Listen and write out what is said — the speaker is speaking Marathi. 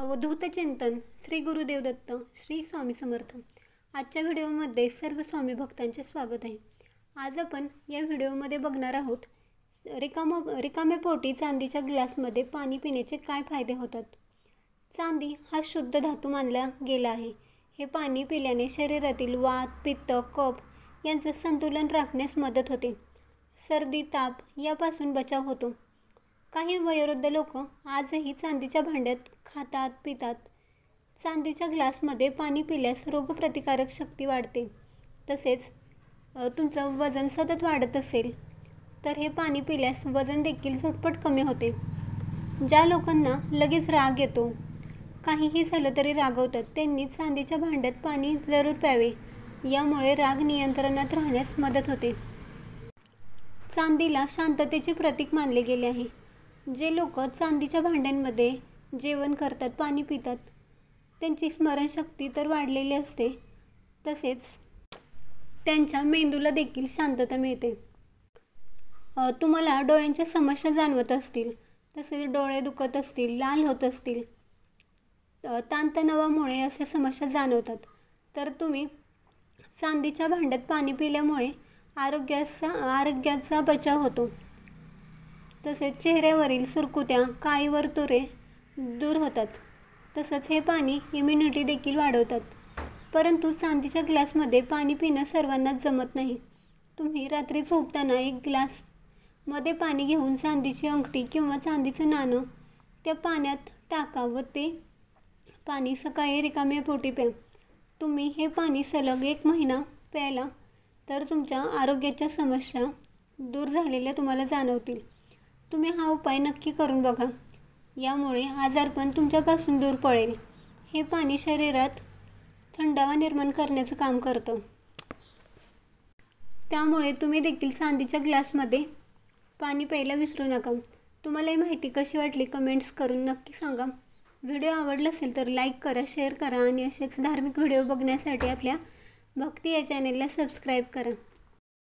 अवधूत चिंतन श्री गुरुदेव दत्त श्री स्वामी समर्थ। आजच्या व्हिडिओमध्ये सर्व स्वामी भक्तांचे स्वागत आहे। आज आपण या व्हिडिओमध्ये बघणार आहोत रिकाम्या पोटी चांदीच्या ग्लासमध्ये पाणी पिण्याचे काय फायदे होतात। चांदी हा शुद्ध धातू मानला गेला आहे। हे पाणी पिल्याने शरीरातील वात, पित्त, कफ यांचे संतुलन राखण्यास मदत होते। सर्दी, ताप यापासून बचाव होतो। काही वयोवृद्ध लोक आजही चांदीच्या भांड्यात खातात पितात। चांदीच्या ग्लासमध्ये पाणी पिल्यास रोगप्रतिकारक शक्ती वाढते। तसेच तुमचं वजन सतत वाढत असेल तर हे पाणी पिल्यास वजन देखील झटपट कमी होते। ज्या लोकांना लगेच राग येतो, काहीही झालं तरी रागवतात, त्यांनी चांदीच्या भांड्यात पाणी जरूर प्यावे। यामुळे राग नियंत्रणात राहण्यास मदत होते। चांदीला शांततेचे प्रतीक मानले गेले आहे। जे लोक चांदीच्या भांड्यांमध्ये जेवण करतात, पाणी पितात, त्यांची स्मरणशक्ती तर वाढलेली असते, तसेच त्यांच्या मेंदूला देखील शांतता मिळते। तुम्हाला डोळ्यांच्या समस्या जाणवत असतील, तसेच डोळे दुखत असतील, लाल होत असतील, ताणतणावामुळे अशा समस्या जाणवतात, तर तुम्ही चांदीच्या भांड्यात पाणी पिल्यामुळे आरोग्याचा बचाव होतो। तसेच चेहऱ्यावरील सुरकुत्या, काळी वर्तुळे दूर होतात। तसंच हे पाणी इम्युनिटी देखील वाढवतात। परंतु चांदीच्या ग्लासमध्ये पाणी पिणं सर्वांनाच जमत नाही। तुम्ही रात्री झोपताना एक ग्लासमध्ये पाणी घेऊन चांदीची अंगठी किंवा चांदीचं नाणं त्या पाण्यात टाका व ते पाणी सकाळी रिकाम्या पोटी प्या। तुम्ही हे पाणी सलग 1 महिना प्यायला तर तुमच्या आरोग्याच्या समस्या दूर झालेल्या तुम्हाला जाणवतील। तुम्ही हा उपाय नक्की करून बघा। यामुळे आजारपण तुमच्यापासून दूर पळेल। हे पाणी शरीरात थंडावा निर्माण करण्याचं काम करतं। त्यामुळे तुम्ही देखील चांदीच्या ग्लासमध्ये पाणी प्यायला विसरू नका। तुम्हाला ही माहिती कशी वाटली कमेंट्स करून नक्की सांगा। व्हिडिओ आवडला असेल तर लाईक करा, शेअर करा आणि असेच धार्मिक व्हिडिओ बघण्यासाठी आपल्या भक्ती या चॅनेलला सबस्क्राईब करा।